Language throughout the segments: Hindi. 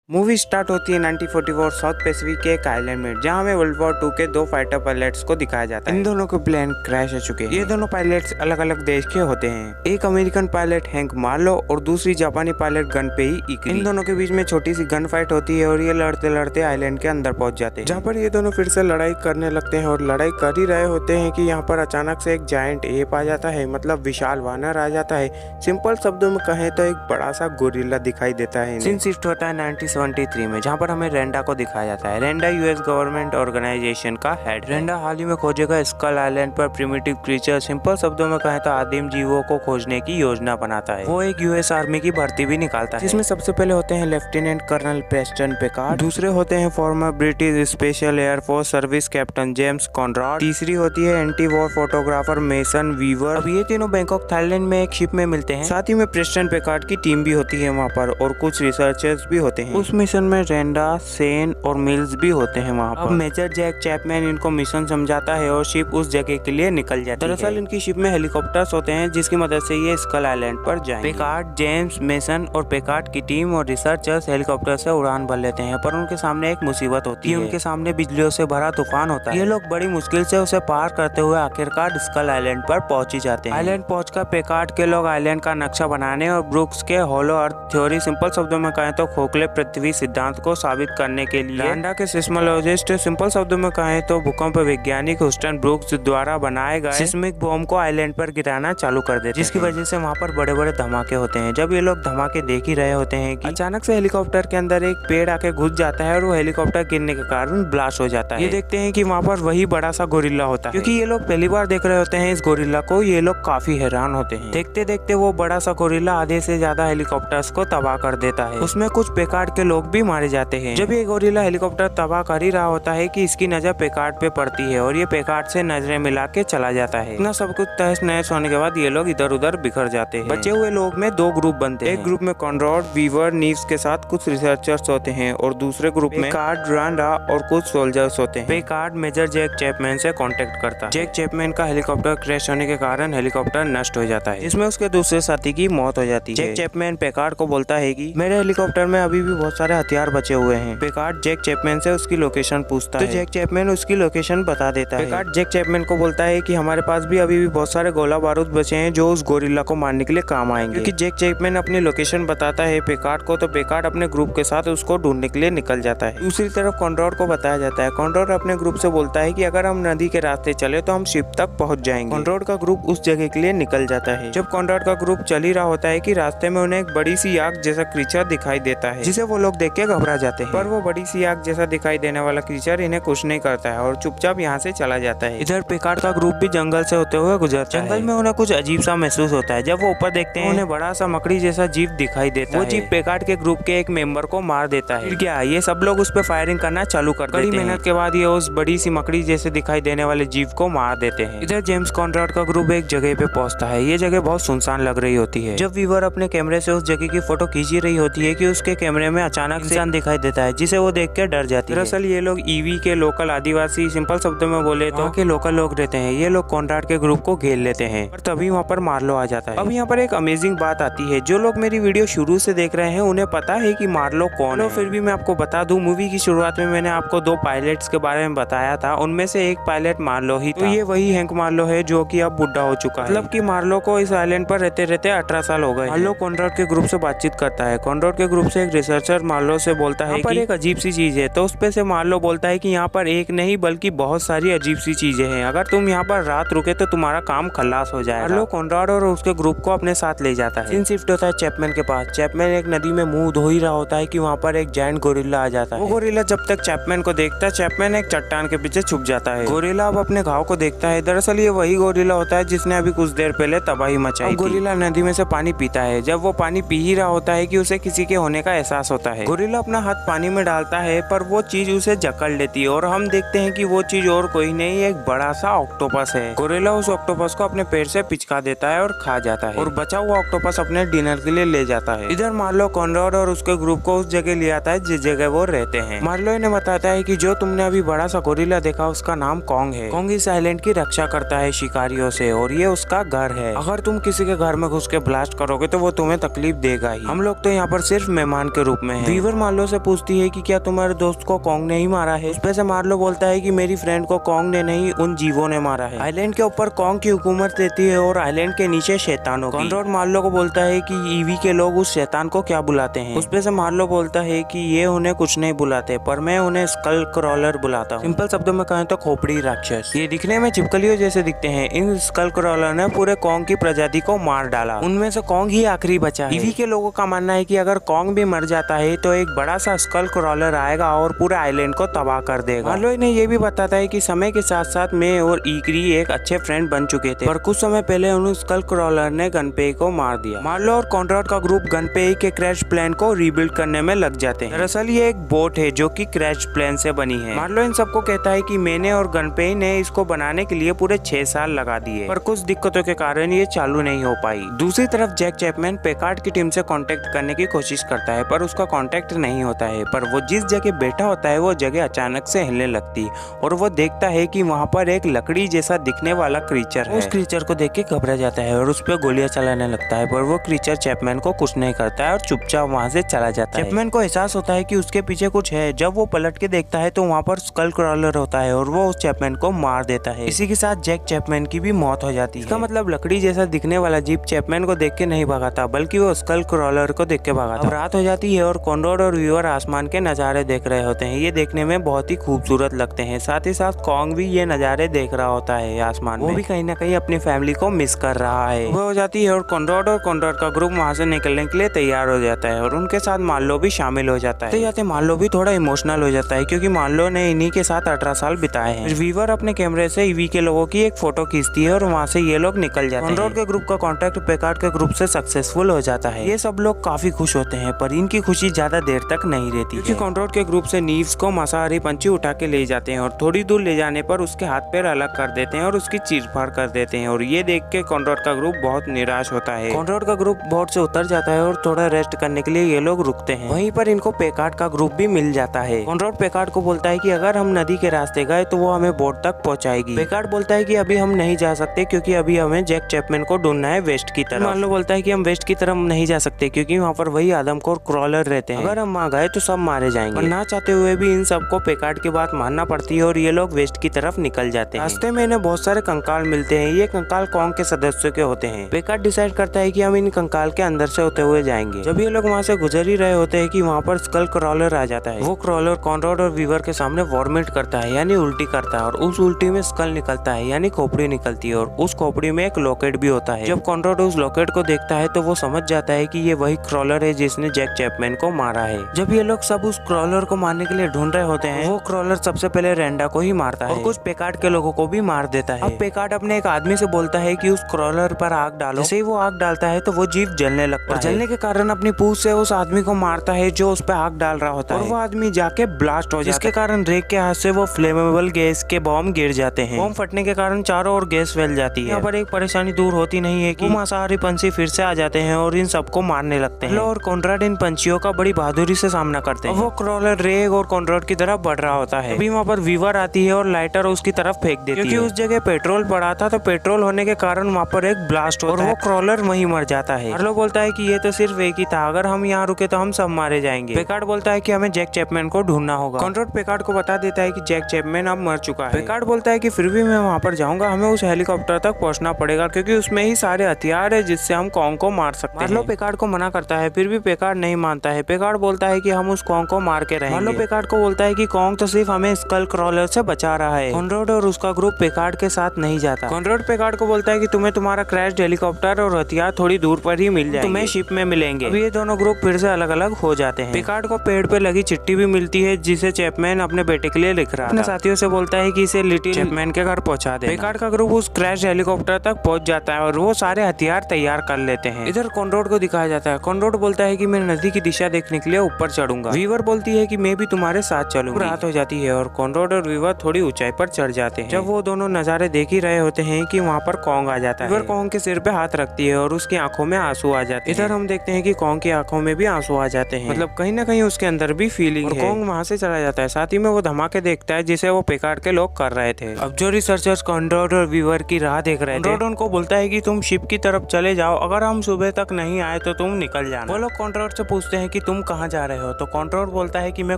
मूवी स्टार्ट होती है 1944 साउथ पैसिफिक के एक आइलैंड में, जहां हमें वर्ल्ड वॉर 2 के दो फाइटर पायलट्स को दिखाया जाता है। इन दोनों के प्लेन क्रैश हो चुके हैं। ये दोनों पायलट्स अलग अलग देश के होते हैं। एक अमेरिकन पायलट हैंक मार्लो और दूसरी जापानी पायलट गनपेई इकरी। इन दोनों के बीच में छोटी सी गन फाइट होती है और ये लड़ते लड़ते आइलैंड के अंदर पहुंच जाते हैं, जहाँ पर ये दोनों फिर से लड़ाई करने लगते हैं और लड़ाई कर ही रहे होते हैं कि यहाँ पर अचानक से एक जायंट एप आ जाता है, मतलब विशाल वानर आ जाता है। सिंपल शब्दों में कहें तो एक बड़ा सा गोरिल्ला दिखाई देता है। सीन शिफ्ट होता है 1973 में, जहाँ पर हमें रेंडा को दिखाया जाता है। रेंडा यूएस गवर्नमेंट ऑर्गेनाइजेशन का हेड। रेंडा हाल ही में खोजेगा स्कल आइलैंड पर प्रिमिटिव क्रीचर, सिंपल शब्दों में कहें तो आदिम जीवों को खोजने की योजना बनाता है। वो एक यूएस आर्मी की भर्ती भी निकालता है, जिसमें सबसे पहले होते हैं लेफ्टिनेंट कर्नल प्रेस्टन पेकार्ड, दूसरे होते हैं former British special air force service captain James Conrad, तीसरी होती है anti war photographer Mason Weaver. अब ये तीनों बैंकॉक थाईलैंड में एक शिप में मिलते हैं। साथ ही में प्रेस्टन पेकार्ड की टीम भी होती है वहाँ पर, और कुछ रिसर्चर्स भी होते हैं। उस मिशन में रेंडा, सेन और मिल्स भी होते हैं वहाँ पर। अब मेजर जैक चैपमैन इनको मिशन समझाता है और शिप उस जगह के लिए निकल जाती है। दरअसल इनकी शिप में हेलीकॉप्टर्स होते हैं, जिसकी मदद से ये स्कल आइलैंड पर जाएंगे। पेकार्ड, जेम्स, मेसन और पेकार्ड की टीम और रिसर्चर्स हेलीकॉप्टर से उड़ान भर लेते हैं, पर उनके सामने एक मुसीबत होती है। उनके सामने बिजलियों से भरा तूफान होता है। ये लोग बड़ी मुश्किल से उसे पार करते हुए आखिरकार स्कल आइलैंड पर पहुंच ही जाते हैं। आइलैंड पहुंचकर पेकार्ड के लोग आइलैंड का नक्शा बनाने और ब्रुक्स के होलो अर्थ थ्योरी, सिंपल शब्दों में कहें तो खोखले पृथ्वी सिद्धांत को साबित करने के लिए लैंडा के सिस्मोलॉजिस्ट, सिंपल शब्दों में कहें तो भूकंप वैज्ञानिक ह्यूस्टन ब्रुक्स द्वारा बनाए गए सिस्मिक बॉम्ब को आइलैंड पर गिराना चालू कर देते हैं, जिसकी वजह से वहाँ पर बड़े बड़े धमाके होते हैं। जब ये लोग धमाके देख ही रहे होते हैं कि अचानक से हेलीकॉप्टर के अंदर एक पेड़ आके घुस जाता है और वो हेलीकॉप्टर गिरने के कारण ब्लास्ट हो जाता है। ये देखते हैं कि वहाँ पर वही बड़ा सा गोरिल्ला होता है। क्योंकि ये लोग पहली बार देख रहे होते हैं इस गोरिल्ला को, ये लोग काफी हैरान होते हैं। देखते देखते वो बड़ा सा गोरिल्ला आधे से ज्यादा हेलीकॉप्टर्स को तबाह कर देता है। उसमें कुछ पेकार्ड के लोग भी मारे जाते हैं। जब ये गोरिल्ला हेलीकॉप्टर तबाह कर ही रहा होता है कि इसकी नजर पेकार्ड पे पड़ती है और ये पेकार्ड से नजरें मिला के चला जाता है। इतना सब कुछ तहस नहस होने के बाद ये लोग इधर उधर बिखर जाते हैं। बचे हुए लोग में दो ग्रुप बनते हैं। एक ग्रुप में कॉनराड, वीवर, नीव्स के साथ कुछ रिसर्चर्स होते हैं और दूसरे ग्रुप में पेकार्ड, रेंडा और कुछ सोल्जर्स होते हैं। पेकार्ड मेजर जैक चैपमैन से कांटेक्ट करता है। जैक चैपमैन का हेलीकॉप्टर क्रैश होने के कारण हेलीकॉप्टर नष्ट हो जाता है, इसमें उसके दूसरे साथी की मौत हो जाती है। जैक चैपमैन पेकार्ड को बोलता है कि मेरे हेलीकॉप्टर में अभी भी बहुत सारे हथियार बचे हुए हैं। पेकार्ड जैक चैपमैन से उसकी लोकेशन पूछता है, तो जैक चैपमैन उसकी लोकेशन बता देता है। पेकार्ड जैक चैपमैन को बोलता है कि हमारे पास भी अभी भी बहुत सारे गोला बारूद बचे हैं जो उस गोरिल्ला को मारने के लिए काम आएंगे। क्योंकि जैक चैपमैन अपनी लोकेशन बताता है पेकार्ड को, तो पेकार्ड अपने ग्रुप के साथ उसको ढूंढने के लिए निकल जाता है। दूसरी तरफ कॉनराड को बताया जाता है। कॉनराड अपने ग्रुप से बोलता है कि अगर हम नदी के रास्ते चले तो हम शिप तक पहुंच जाएंगे। कॉनराड का ग्रुप उस जगह के लिए निकल जाता है। जब कॉनराड का ग्रुप चल ही रहा होता है कि रास्ते में उन्हें एक बड़ी सी आग जैसा क्रीचर दिखाई देता है, जिसे वो लोग देख के घबरा जाते हैं। पर वो बड़ी सी आग जैसा दिखाई देने वाला क्रीचर इन्हें कुछ नहीं करता है और चुपचाप यहाँ से चला जाता है। इधर पेकार्ड का ग्रुप भी जंगल से होते हुए गुजरता है। जंगल में उन्हें कुछ अजीब सा महसूस होता है। जब वो ऊपर देखते हैं उन्हें बड़ा सा मकड़ी जैसा जीव दिखाई देता है। वो जीव पेकार्ड के ग्रुप के एक मेंबर को मार देता है। फिर क्या, ये सब लोग उस पर फायरिंग करना चालू कर देते हैं। कड़ी मेहनत के बाद ये उस बड़ी सी मकड़ी जैसे दिखाई देने वाले जीव को मार देते हैं। इधर जेम्स कॉनराड का ग्रुप एक जगह पे पहुंचता है। ये जगह बहुत सुनसान लग रही होती है। जब वीवर अपने कैमरे से उस जगह की फोटो खींच ही रही होती है कि उसके कैमरे में अचानक इंसान दिखाई देता है, जिसे वो देख के डर जाती है। दरअसल ये लोग ईवी के लोकल आदिवासी, सिंपल शब्दों में बोले तो के लोकल लोग रहते हैं। ये लोग कॉनराड के ग्रुप को घेर लेते हैं, और तभी वहाँ पर मार्लो आ जाता है। अब यहाँ पर एक अमेजिंग बात आती है। जो लोग मेरी वीडियो शुरू से देख रहे हैं उन्हें पता है कि मार्लो कौन है। फिर भी मैं आपको बता दूं, मूवी की शुरुआत में मैंने आपको दो पायलट्स के बारे में बताया था। उनमें से एक पायलट मार्लो ही था। तो ये वही हैंक मार्लो है जो कि अब बुढ़ा हो चुका है। मतलब कि मार्लो को इस आइलैंड पर रहते रहते 18 साल हो गए। मार्लो कॉनराड के ग्रुप से बातचीत करता है। कॉनराड के ग्रुप से एक रिसर्चर मार्लो से बोलता है कि एक अजीब सी चीज है। तो उस पे से मार्लो बोलता है कि यहाँ पर एक नहीं बल्कि बहुत सारी अजीब सी चीजें हैं। अगर तुम यहाँ पर रात रुके तो तुम्हारा काम खल्लास हो जाएगा। मार्लो कॉनराड और उसके ग्रुप को अपने साथ ले जाता है। सीन शिफ्ट होता है चैपमैन के पास। चैपमैन एक नदी में मुंह धो ही रहा होता है कि वहाँ पर एक जायंट गोरिल्ला आ जाता है। वो गोरिल्ला जब तक चैपमैन को देखता है, चैपमैन एक चट्टान के पीछे छुप जाता है। गोरिल्ला अब अपने घाव को देखता है। दरअसल ये वही गोरिल्ला होता है जिसने अभी कुछ देर पहले तबाही मचाई थी। गोरिल्ला नदी में से पानी पीता है। जब वो पानी पी ही रहा होता है कि उसे किसी के होने का एहसास होता है। गोरिल्ला अपना हाथ पानी में डालता है, पर वो चीज उसे जकड़ लेती है और हम देखते हैं कि वो चीज और कोई नहीं, एक बड़ा सा ऑक्टोपस है। गोरिल्ला उस ऑक्टोपस को अपने पेट से पिचका देता है और खा जाता है, और बचा हुआ ऑक्टोपस अपने डिनर के लिए ले जाता है। इधर मार्लो कॉनराड और उसके ग्रुप को उस जगह ले आता है जिस जगह वो रहते हैं। मार्लो इन्हें बताता है कि जो तुमने अभी बड़ा सा गोरिल्ला देखा उसका नाम कॉन्ग है। कॉन्ग इस आइलैंड की रक्षा करता है शिकारियों से, और ये उसका घर है। अगर तुम किसी के घर में घुस के ब्लास्ट करोगे तो वो तुम्हें तकलीफ देगा ही। हम लोग तो यहाँ पर सिर्फ मेहमान के रूप में हैं। वीवर मार्लो से पूछती है कि क्या तुम्हारे दोस्त को कॉन्ग ने ही मारा है। उस पे से मार्लो बोलता है कि मेरी फ्रेंड को कॉन्ग ने नहीं, उन जीवों ने मारा है। आइलैंड के ऊपर कॉन्ग की हुकूमत देती है और आइलैंड के नीचे शैतानों की। कॉनरॉड मार्लो को बोलता है कि ईवी के लोग उस शैतान को क्या बुलाते हैं। उस पे से मार्लो बोलता है कि ये उन्हें कुछ नहीं बुलाते, पर मैं उन्हें स्कल क्रॉलर बुलाता हूँ। सिंपल शब्दों में कहें तो खोपड़ी राक्षस। ये दिखने में छिपकलियों जैसे दिखते हैं। इन स्कल क्रॉलर ने पूरे कॉन्ग की प्रजाति को मार डाला। उनमें से कॉन्ग ही आखिरी बचा है। ईवी के लोगों का मानना है कि अगर कॉन्ग भी मर जाता है तो एक बड़ा सा स्कल क्रॉलर आएगा और पूरे आइलैंड को तबाह कर देगा। मार्लो ने ये भी बताता है कि समय के साथ साथ मैं और ईकरी एक अच्छे फ्रेंड बन चुके थे, पर कुछ समय पहले उन स्कल क्रॉलर ने गनपेई को मार दिया। मार्लो और कॉनरॉड का ग्रुप गनपेई के क्रैश प्लेन को रीबिल्ड करने में लग जाते हैं। दरअसल ये एक बोट है जो कि क्रैश प्लेन से बनी है। मार्लो इन सबको कहता है कि मैंने और गनपेई ने इसको बनाने के लिए पूरे 6 साल लगा दिए, पर कुछ दिक्कतों के कारण ये चालू नहीं हो पाई। दूसरी तरफ जैक चैपमैन पेकार्ड की टीम से कांटेक्ट करने की कोशिश करता है, पर उसका कांटेक्ट नहीं होता है। पर वो जिस जगह बैठा होता है वो जगह अचानक से हिलने लगती और वो देखता है कि वहाँ पर एक लकड़ी जैसा दिखने वाला क्रीचर है। उस क्रीचर को देख के घबरा जाता है और उस पर गोलियां चलाने लगता है, पर वो क्रीचर चैपमैन को कुछ नहीं करता है और चुपचाप वहाँ से चला जाता है। चैपमैन को एहसास होता है कि उसके पीछे कुछ है। जब वो पलट के देखता है तो वहाँ पर स्कल क्रॉलर होता है और वो उस चैपमैन को मार देता है। इसी के साथ जैक चैपमैन की भी मौत हो जाती है। इसका मतलब लकड़ी जैसा दिखने वाला जीप चैपमैन को देख के नहीं भागा था, बल्कि वो स्कल क्रॉलर को देख के भागा था। अब रात हो जाती है और कॉनरॉड और वीवर आसमान के नजारे देख रहे होते हैं। ये देखने में बहुत ही खूबसूरत लगते हैं। साथ ही साथ कॉन्ग भी ये नजारे देख रहा होता है आसमान में। वो भी कहीं ना कहीं अपनी फैमिली को मिस कर रहा है। वो हो जाती है और कॉनरॉड का ग्रुप वहाँ से निकलने के लिए तैयार हो जाता है और उनके साथ मार्लो भी शामिल हो जाता है। जाते मार्लो भी थोड़ा इमोशनल हो जाता है क्योंकि मार्लो ने इन्हीं के साथ 18 साल बिताए हैं। वीवर अपने कैमरे से ईवी के लोगों की एक फोटो खींचती है और वहाँ से ये लोग निकल जाते हैं। कॉनरॉड के ग्रुप का कॉन्टेक्ट पेकार्ड के ग्रुप से सक्सेसफुल हो जाता है। ये सब लोग काफी खुश होते हैं, पर इनकी खुशी ज्यादा देर तक नहीं रहती क्योंकि कॉनरॉड के ग्रुप से नीव्स को मांसाहारी पंछी उठा के ले जाते हैं और थोड़ी दूर ले जाने पर उसके हाथ पैर अलग कर देते हैं और उसकी चीर-फाड़ कर देते हैं और ये देख के कॉनरॉड का ग्रुप बहुत निराश होता है। कॉनरॉड का ग्रुप बोट से उतर जाता है और थोड़ा रेस्ट करने के लिए ये लोग रुकते हैं। वहीं पर इनको पेकार्ड का ग्रुप भी मिल जाता है। कॉनरॉड पेकार्ड को बोलता है कि अगर हम नदी के रास्ते गए तो वो हमें बोट तक पहुंचाएगी। पेकार्ड बोलता है कि अभी हम नहीं जा सकते क्योंकि अभी हमें जैक चैपमैन को ढूंढना है वेस्ट की तरफ। मार्लो बोलता है कि हम वेस्ट की तरफ नहीं जा सकते क्योंकि वहाँ पर वही आदमखोर क्रॉलर रहते हैं। अगर हम वहाँ गए तो सब मारे जाएंगे। और ना चाहते हुए भी इन सबको पेकार्ड की बात मानना पड़ती है और ये लोग वेस्ट की तरफ निकल जाते हैं। रास्ते में इन्हें बहुत सारे कंकाल मिलते हैं। ये कंकाल कॉन्ग के सदस्यों के होते हैं। पेकार्ड डिसाइड करता है कि हम इन कंकाल के अंदर से होते हुए जाएंगे। जब ये लोग वहाँ से गुजर ही रहे होते हैं कि वहाँ पर स्कल क्रॉलर आ जाता है। वो क्रॉलर कॉनरॉड और वीवर के सामने वॉमिट करता है यानी उल्टी करता है और उस उल्टी में स्कल निकलता है यानी खोपड़ी निकलती है और उस खोपड़ी में एक लॉकेट भी होता है। जब कॉनरॉड उस लॉकेट को देखता है तो वो समझ जाता है कि ये वही क्रॉलर है जिसने जैक चैपमैन को मारा है। जब ये लोग सब उस क्रॉलर को मारने के लिए ढूंढ रहे होते हैं, वो क्रॉलर सबसे पहले रेंडा को ही मारता है और कुछ पेकार्ड के लोगों को भी मार देता है। अब पेकार्ड अपने एक आदमी से बोलता है कि उस क्रॉलर पर आग डालो। जैसे ही वो आग डालता है तो वो जीव जलने लगता है। जलने के कारण अपनी पूंछ से उस आदमी को मारता है जो उस पर आग डाल रहा होता है और वो आदमी जाके ब्लास्ट हो जाता है, जिसके कारण रेक के हाथ से वो फ्लेमेबल गैस के बॉम्ब गिर जाते हैं। बॉम्ब फटने के कारण चारों ओर गैस फैल जाती है। यहाँ पर एक परेशानी दूर होती नहीं है कि वो मांसाहारी पंछी फिर से आ जाते हैं और इन सबको मारने लगते हैं। और कॉनरॉड इन पंछियों का बड़ी बहादुरी से सामना करते हैं। वो क्रॉलर रेग और कॉनरॉड की तरफ बढ़ रहा होता है। अभी वहाँ पर वीवर आती है और लाइटर उसकी तरफ फेंक देती है क्योंकि उस जगह पेट्रोल पड़ा था, तो पेट्रोल होने के कारण वहाँ पर एक ब्लास्ट होता है और वो क्रॉलर वहीं मर जाता है। मार्लो बोलता है कि ये तो सिर्फ एक ही था, अगर हम यहाँ रुके तो हम सब मारे जाएंगे। पेकार्ड बोलता है कि हमें जैक चैपमैन को ढूंढना होगा। कॉनरॉड पेकार्ड को बता देता है कि जैक चैपमैन अब मर चुका है। पेकार्ड बोलता है कि फिर भी मैं वहाँ पर जाऊंगा, हमें उस हेलीकॉप्टर तक पहुँचना पड़ेगा क्योंकि उसमें ही सारे हथियार है जिससे हम कॉन्ग को मार सकते हैं। मार्लो पेकार्ड को मना करता है, फिर भी पेकार्ड नहीं मानता है। पेकार्ड बोलता है कि हम उस कॉन्ग को मार के रहेंगे। मार्लो पेकार्ड को बोलता है कि कॉन्ग तो सिर्फ हमें स्कल क्रॉलर से बचा रहा है। कॉनरॉड और उसका ग्रुप पेकार्ड के साथ नहीं जाता। कॉनरॉड पेकार्ड को बोलता है कि तुम्हें तुम्हारा क्रैश हेलीकॉप्टर और हथियार थोड़ी दूर पर ही मिल जाएंगे, तुम्हें शिप में मिलेंगे। अब ये दोनों ग्रुप फिर से अलग अलग हो जाते हैं। पेकार्ड को पेड़ पे लगी चिट्ठी भी मिलती है जिसे चैपमैन अपने बेटे के लिए लिख रहा है। अपने साथियों से बोलता है कि इसे लिटिल चैपमैन के घर पहुंचा दे। पेकार्ड का ग्रुप उस क्रैश हेलीकॉप्टर तक पहुंच जाता है और वो सारे हथियार तैयार कर लेते हैं। इधर कॉनरॉड को दिखाया जाता है। कॉनरॉड बोलता है कि मैं नदी की दिशा देखने के लिए ऊपर चढ़ूंगा। वीवर बोलती है कि मैं भी तुम्हारे साथ चलूंगी। रात हो जाती है और कॉनरॉड और वीवर थोड़ी ऊंचाई पर चढ़ जाते हैं। जब वो दोनों नजारे देख ही रहे होते हैं कि वहाँ पर कॉन्ग आ जाता है। वीवर कॉन्ग के सिर पे हाथ रखती है और उसकी आंखों में आंसू आ जाते हैं। इधर हम देखते हैं कि कॉन्ग की आंखों में भी आंसू आ जाते हैं, मतलब कहीं ना कहीं उसके अंदर भी फीलिंग है। कॉन्ग वहाँ से चला जाता है। साथ ही में वो धमाके देखता है जिसे वो पेकार्ड के लोग कर रहे थे। अब जो रिसर्चर्स कॉनरॉड और वीवर की राह देख रहे थे, कॉनरॉड उनको बोलता है कि तुम शिप की तरफ चले जाओ, अगर हम सुबह तक नहीं आए तो तुम निकल जाना। वो लोग कॉनरॉड से पूछते हैं कि कि तुम कहाँ जा रहे हो, तो कॉन्ट्रोर बोलता है कि मैं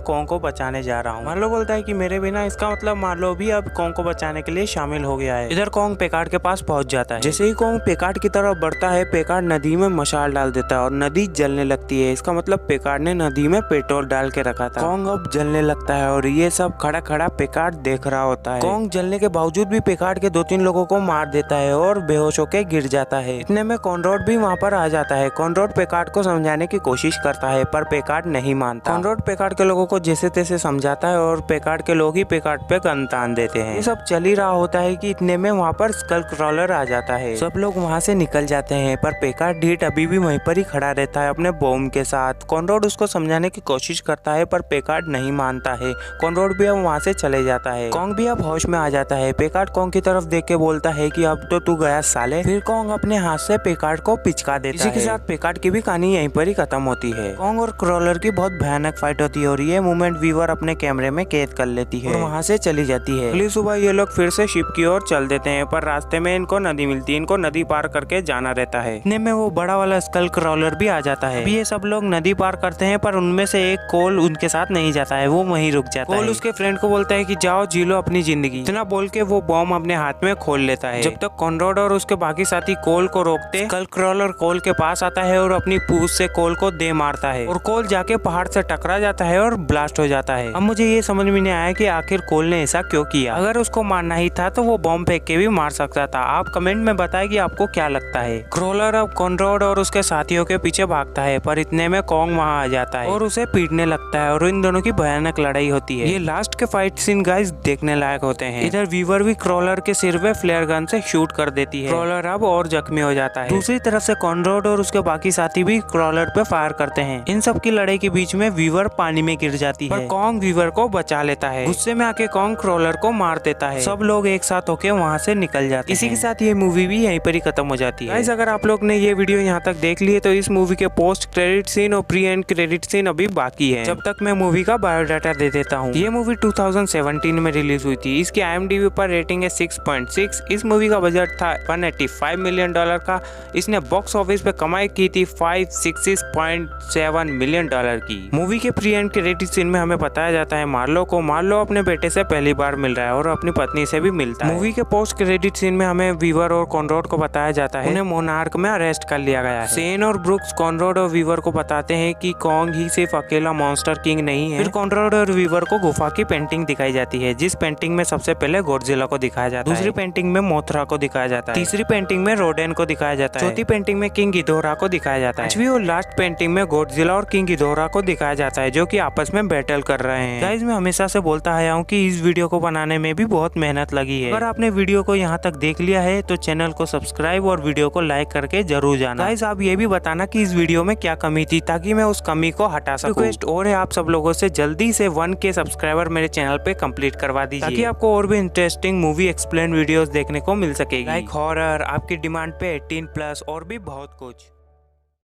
कॉन्ग को बचाने जा रहा हूँ। मार्लो बोलता है कि मेरे बिना, इसका मतलब मार्लो भी अब कॉन्ग को बचाने के लिए शामिल हो गया है। इधर कॉन्ग पेकार्ड के पास पहुंच जाता है। जैसे ही कॉन्ग पेकार्ड की तरफ बढ़ता है, पेकार्ड नदी में मशाल डाल देता है और नदी जलने लगती है। इसका मतलब पेकार्ड ने नदी में पेट्रोल डाल के रखा था। कॉन्ग अब जलने लगता है और ये सब खड़ा खड़ा पेकार्ड देख रहा होता है। कॉन्ग जलने के बावजूद भी पेकार्ड के 2-3 लोगों को मार देता है और बेहोश होकर गिर जाता है। इतने में कॉनरॉड भी वहाँ पर आ जाता है। कॉनरॉड पेकार्ड को समझाने की कोशिश करता है पर पेकार्ड नहीं मानता। कॉनरॉड पेकार्ड के लोगों को जैसे तैसे समझाता है और पेकार्ड के लोग ही पेकार्ड पे गन तान देते हैं। ये सब चल ही रहा होता है कि इतने में वहाँ पर स्कल क्रॉलर आ जाता है। सब लोग वहाँ से निकल जाते हैं पर पेकार्ड ढीठ अभी भी वहीं पर ही खड़ा रहता है अपने बॉम्ब के साथ। कॉनरॉड उसको समझाने की कोशिश करता है पर पेकार्ड नहीं मानता है। कॉनरॉड भी अब वहाँ से चले जाता है। कॉन्ग भी अब होश में आ जाता है। पेकार्ड कॉन्ग की तरफ देख के बोलता है कि अब तो तू गया साले। फिर कॉन्ग अपने हाथ से पेकार्ड को पिचका देता है। इसी के साथ पेकार्ड की भी कहानी यहीं पर ही खत्म होती है। कॉन्ग और क्रॉलर की बहुत भयानक फाइट होती है और ये मोमेंट व्यूअर अपने कैमरे में कैद कर लेती है और वहाँ से चली जाती है। अगली सुबह ये लोग फिर से शिप की ओर चल देते हैं पर रास्ते में इनको नदी मिलती है। इनको नदी पार करके जाना रहता है। इतने में वो बड़ा वाला स्कल क्रॉलर भी आ जाता है। ये सब लोग नदी पार करते हैं पर उनमें से एक कोल उनके साथ नहीं जाता है, वो वहीं रुक जाता है। कोल उसके फ्रेंड को बोलता है कि जाओ जी लो अपनी जिंदगी। इतना बोल के वो बॉम्ब अपने हाथ में खोल लेता है। जब तक कॉनरॉड और उसके बाकी साथी कोल को रोकते, स्कल क्रॉलर कोल के पास आता है और अपनी पूंछ से कोल को दे मारता है और कोल जाके पहाड़ से टकरा जाता है और ब्लास्ट हो जाता है। अब मुझे ये समझ में नहीं आया कि आखिर कोल ने ऐसा क्यों किया। अगर उसको मारना ही था तो वो बॉम्ब फेंक के भी मार सकता था। आप कमेंट में बताएं कि आपको क्या लगता है। क्रॉलर अब कॉनरॉड और उसके साथियों के पीछे भागता है पर इतने में कॉन्ग वहाँ आ जाता है और उसे पीटने लगता है और इन दोनों की भयानक लड़ाई होती है। ये लास्ट के फाइट सीन गाइस देखने लायक होते हैं। इधर वीवर भी क्रॉलर के सिर पे फ्लेयर गन से शूट कर देती है। क्रॉलर अब और जख्मी हो जाता है। दूसरी तरफ से कॉनरॉड और उसके बाकी साथी भी क्रॉलर पे फायर करते हैं। इन सब की लड़ाई के बीच में वीवर पानी में गिर जाती है पर कॉन्ग वीवर को बचा लेता है। गुस्से में आके कॉन्ग क्रॉलर को मार देता है। सब लोग एक साथ होके वहाँ से निकल जाते हैं। इसी के साथ ये मूवी भी यहीं पर ही खत्म हो जाती है। गाइस अगर आप लोग ने ये वीडियो यहाँ तक देख ली है तो इस मूवी के पोस्ट क्रेडिट सीन और प्री एंड क्रेडिट सीन अभी बाकी है। जब तक मैं मूवी का बायोडाटा दे देता हूँ। ये मूवी 2017 में रिलीज हुई थी। इसकी IMDb पर रेटिंग है 6.6। इस मूवी का बजट था $185 मिलियन का। इसने बॉक्स ऑफिस पे कमाई की थी $566.7 मिलियन की। मूवी के प्री एंड क्रेडिट सीन में हमें बताया जाता है मार्लो अपने बेटे से पहली बार मिल रहा है और अपनी पत्नी से भी मिलता है। मूवी के पोस्ट क्रेडिट सीन में हमें वीवर और कॉनरॉड को बताया जाता है उन्हें मोनार्क में अरेस्ट कर लिया गया है। सेन और ब्रुक्स कॉनरॉड और वीवर को बताते हैं कि कॉन्ग ही सिर्फ अकेला मॉन्स्टर किंग नहीं है। फिर कॉनरॉड और वीवर को गुफा की पेंटिंग दिखाई जाती है जिस पेंटिंग में सबसे पहले गॉडजिला को दिखाया जाता है। दूसरी पेंटिंग में मोथरा को दिखाया जाता है। तीसरी पेंटिंग में रोडेन को दिखाया जाता है। चौथी पेंटिंग में किंग गिदोरा को दिखाया जाता है। पांचवी और लास्ट पेंटिंग में गॉडजिला और किंग गिदोरा को दिखाया जाता है जो कि आपस में बैटल कर रहे हैं। गाइस मैं हमेशा से बोलता आया हूँ कि इस वीडियो को बनाने में भी बहुत मेहनत लगी है। अगर आपने वीडियो को यहाँ तक देख लिया है तो चैनल को सब्सक्राइब और वीडियो को लाइक करके जरूर जाना। गाइस आप ये भी बताना कि इस वीडियो में क्या कमी थी ताकि मैं उस कमी को हटा सकूं। रिक्वेस्ट और है आप सब लोगों से जल्दी से 1K सब्सक्राइबर मेरे चैनल पे कंप्लीट करवा दीजिए ताकि आपको और भी इंटरेस्टिंग मूवी एक्सप्लेन वीडियोस देखने को मिल सकेगी। लाइक हॉरर, आपकी डिमांड पे 18+ और भी बहुत कुछ।